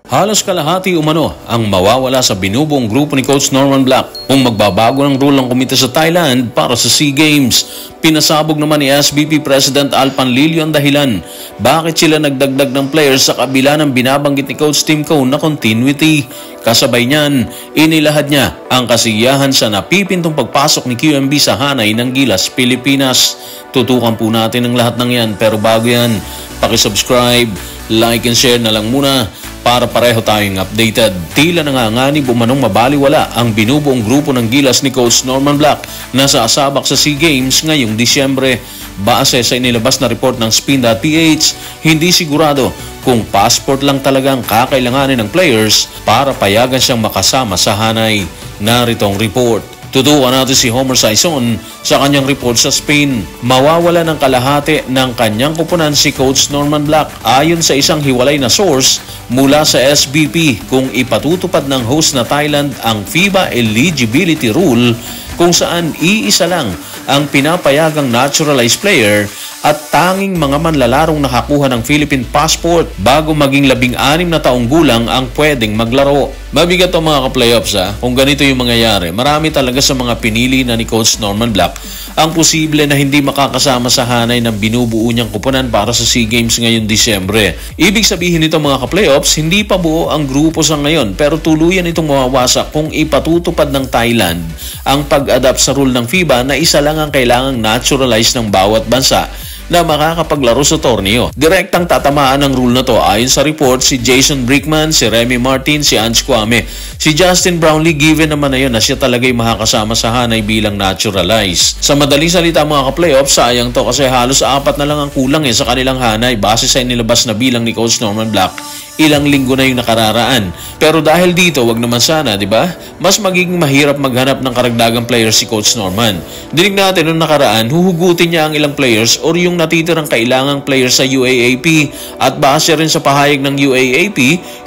Halos kalahati umano ang mawawala sa binubuong grupo ni Coach Norman Black kung magbabago ng rule ng komite sa Thailand para sa SEA Games. Pinasabog naman ni SBP President Al Panlilio ang dahilan bakit sila nagdagdag ng players sa kabila ng binabanggit ni Coach Tim Cone na continuity. Kasabay niyan, inilahad niya ang kasiyahan sa napipintong pagpasok ni QMB sa hanay ng Gilas, Pilipinas. Tutukan po natin ang lahat ng yan, pero bago yan, pakisubscribe, like and share na lang muna para pareho tayong updated. Tila nanganganib umanong mabaliwala ang binubuong grupo ng Gilas ni Coach Norman Black na saasabak sa SEA Games ngayong Disyembre. Base sa inilabas na report ng Spin.ph, hindi sigurado kung passport lang talagang kakailanganin ng players para payagan siyang makasama sa hanay. Narito ang report. Tutukan natin si Homer Saison sa kanyang report sa Spain. Mawawala ng kalahati ng kanyang kupunan si Coach Norman Black ayon sa isang hiwalay na source mula sa SBP kung ipatutupad ng host na Thailand ang FIBA eligibility rule kung saan iisa lang ang pinapayagang naturalized player at tanging mga manlalarong nakakuha ng Philippine passport bago maging 16 na taong gulang ang pwedeng maglaro. Mabigat ang mga ka-playoffs kung ganito yung mangyayari. Marami talaga sa mga pinili na ni Coach Norman Black ang posible na hindi makakasama sa hanay ng binubuo niyang kupunan para sa SEA Games ngayong Disyembre. Ibig sabihin nito mga ka-playoffs, hindi pa buo ang grupo sa ngayon pero tuluyan itong mawawasak kung ipatutupad ng Thailand ang pag-adapt sa rule ng FIBA na isa lang ang kailangang naturalize ng bawat bansa na makakapaglaro sa torneo. Direktang tatamaan ng rule na to ayon sa report si Jason Brickman, si Remy Martin, si Ange Kwame. Si Justin Brownlee given naman na yun na siya talaga'y makakasama sa hanay bilang naturalized. Sa madaling salita mga ka-playoffs, sayang to kasi halos 4 na lang ang kulang sa kanilang hanay base sa inilabas na bilang ni Coach Norman Black. Ilang linggo na yung nakararaan. Pero dahil dito, wag naman sana, di ba? Mas magiging mahirap maghanap ng karagdagang players si Coach Norman. Dinig natin nung nakaraan, huhugutin niya ang ilang players or yung natitirang kailangang players sa UAAP. At base rin sa pahayag ng UAAP,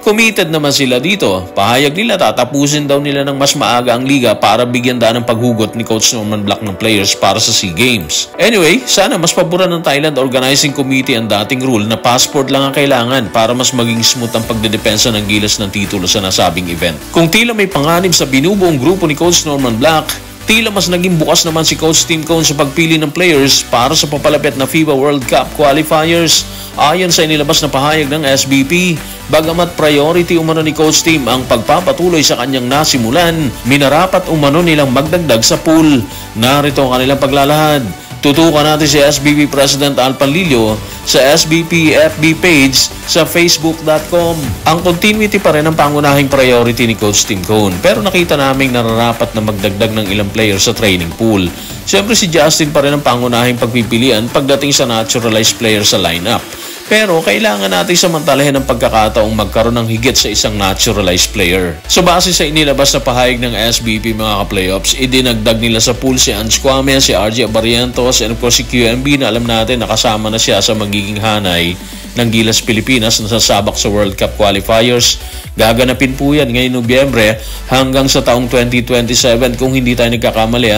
committed naman sila dito. Pahayag nila, tatapusin daw nila ng mas maaga ang liga para bigyan daan ng paghugot ni Coach Norman Black ng players para sa SEA Games. Anyway, sana mas paboran ng Thailand Organizing Committee ang dating rule na passport lang ang kailangan para mas maging smooth ang pagdedepensa ng Gilas ng titulo sa nasabing event. Kung tila may panganib sa binubuong grupo ni Coach Norman Black, tila mas naging bukas naman si Coach Tim Cone sa pagpili ng players para sa papalapit na FIBA World Cup qualifiers. Ayon sa inilabas na pahayag ng SBP, bagamat priority umano ni Coach Tim ang pagpapatuloy sa kanyang nasimulan, minarapat umano nilang magdagdag sa pool. Narito ang kanilang paglalahad. Tutukan natin si SBP President Al Panlilio sa SBP FB page sa facebook.com. Ang continuity pa rin ang pangunahing priority ni Coach Tim Cone pero nakita naming nararapat na magdagdag ng ilang players sa training pool. Siyempre si Justin pa rin ang pangunahing pagpipilian pagdating sa naturalized player sa lineup. Pero kailangan natin samantalahin ang pagkakataong magkaroon ng higit sa isang naturalized player. So base sa inilabas na pahayag ng SBP mga ka-playoffs, idinagdag nila sa pool si Ange Kwame, si RJ Abarientos, and of course si QMB na alam natin nakasama na siya sa magiging hanay ng Gilas Pilipinas na sasabak sa World Cup qualifiers. Gaganapin po yan ngayong Nobyembre hanggang sa taong 2027 kung hindi tayo nagkakamali.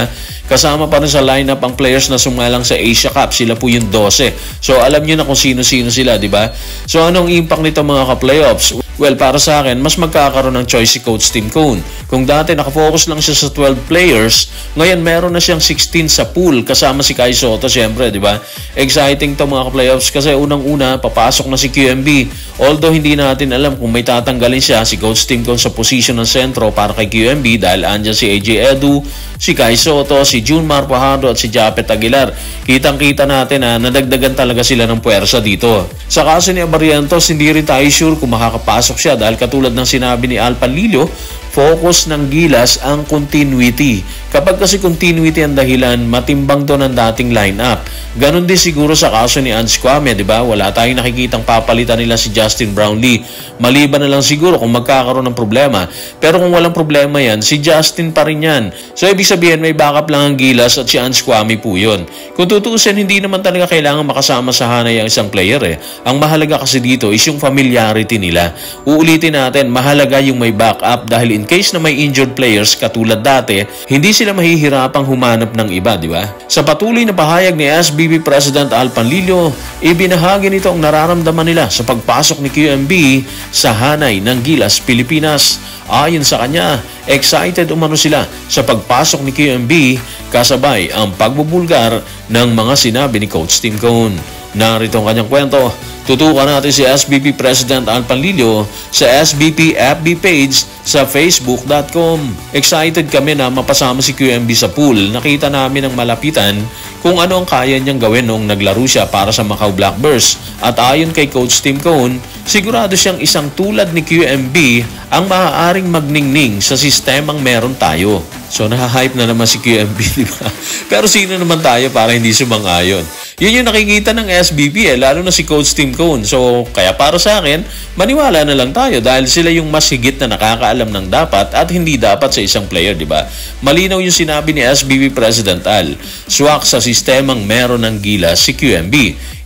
Kasama pa rin sa lineup ang players na sumalang sa Asia Cup. Sila po yung 12. So alam nyo na kung sino-sino sila, di ba? So anong impact nito mga ka-playoffs? Well, para sa akin, mas magkakaroon ng choice si Coach Tim Cone. Kung dati nakafocus lang siya sa 12 players, ngayon meron na siyang 16 sa pool kasama si Kai Sotto, siyempre, di ba? Exciting to mga ka-playoffs kasi unang-una, papasok na si QMB. Although hindi natin alam kung may tatanggalin siya si Coach Tim Cone sa position ng sentro para kay QMB dahil andyan si AJ Edu, si Kai Sotto, si Junmar Fajardo at si Japet Aguilar. Kitang-kita natin na nadagdagan talaga sila ng puwersa dito. Sa kaso ni Abarientos, hindi rin tayo sure kung makakapasok siya dahil katulad ng sinabi ni Al Panlilio, focus ng Gilas ang continuity. Kapag kasi continuity ang dahilan, matimbang doon ang dating lineup. Ganon din siguro sa kaso ni Ange Kwame, di ba? Wala tayong nakikitang papalitan nila si Justin Brownlee. Maliban na lang siguro kung magkakaroon ng problema. Pero kung walang problema yan, si Justin pa rin yan. So ibig sabihin may backup lang ang Gilas at si Ange Kwame po yun. Kung tutuusin, hindi naman talaga kailangan makasama sa hanay ang isang player Ang mahalaga kasi dito is yung familiarity nila. Uulitin natin, mahalaga yung may backup dahil in case na may injured players katulad dati, hindi sila mahihirapang humanap ng iba, di ba? Sa patuloy na pahayag ni SBP President Al Panlilio, ibinahagi nito ang nararamdaman nila sa pagpasok ni QMB sa hanay ng Gilas, Pilipinas. Ayon sa kanya, excited umano sila sa pagpasok ni QMB kasabay ang pagbubulgar ng mga sinabi ni Coach Tim Cone. Narito ang kanyang kwento. Tutukan natin si SBP President Al Panlilio sa SBP FB page sa facebook.com. Excited kami na mapasama si QMB sa pool. Nakita namin ng malapitan kung ano ang kaya niyang gawin noong naglaro siya para sa Macau Blackbirds. At ayon kay Coach Tim Cone, sigurado siyang isang tulad ni QMB ang maaaring magningning sa sistemang meron tayo. So nahahype na naman si QMB, di ba? Pero sino naman tayo para hindi sumang-ayon? Yun yung nakikita ng SBP lalo na si Coach Tim Cone. So kaya para sa akin, maniwala na lang tayo dahil sila yung mas higit na nakakaalam ng dapat at hindi dapat sa isang player, di ba? Malinaw yung sinabi ni SBP President Al, swak sa sistemang meron ng Gilas si QMB.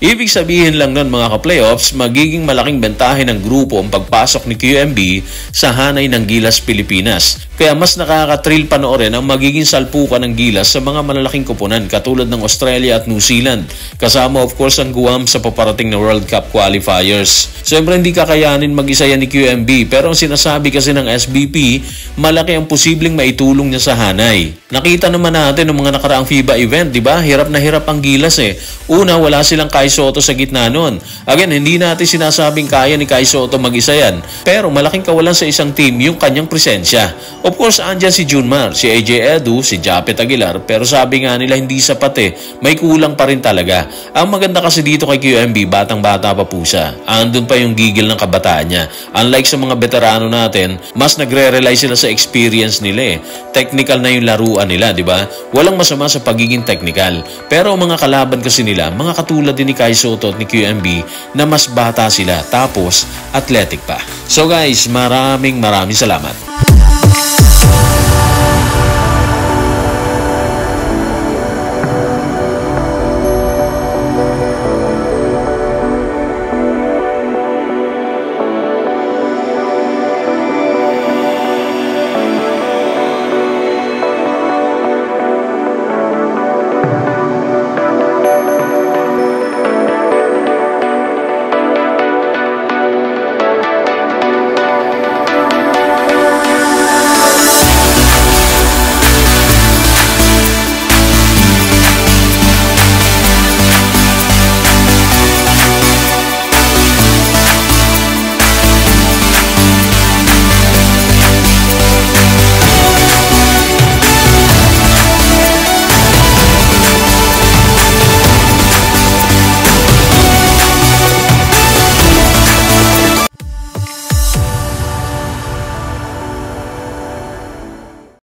Ibig sabihin lang nun mga ka-playoffs, magiging malaking bentahe ng grupo ang pagpasok ni QMB sa hanay ng Gilas, Pilipinas. Kaya mas nakaka-thrill panoorin ang magiging salpukan ng Gilas sa mga malalaking koponan katulad ng Australia at New Zealand. Kasama of course ang Guam sa paparating na World Cup qualifiers. Siyempre hindi kakayanin mag-isa yan ni QMB pero ang sinasabi kasi ng SBP, malaki ang posibleng maitulong niya sa hanay. Nakita naman natin ng mga nakaraang FIBA event, di ba? Hirap na hirap ang Gilas eh. Una, wala silang Kai Sotto sa gitna nun. Again, hindi natin sinasabing kaya ni Kai Sotto mag-isa yan. Pero malaking kawalan sa isang team yung kanyang presensya. Of course, andyan si Junmar, si AJ Edu, si Japet Aguilar. Pero sabi nga nila hindi sapat eh. May kulang pa rin talaga. Ang maganda kasi dito kay QMB, batang-bata pa po siya. Andun pa yung gigil ng kabataan niya. Unlike sa mga veterano natin, mas nagre-rely sila sa experience nila eh. Technical na yung laruan nila, di ba? Walang masama sa pagiging technical. Pero ang mga kalaban kasi nila, mga katulad din ni Kai Sotto at ni QMB na mas bata sila tapos athletic pa. So guys, maraming salamat.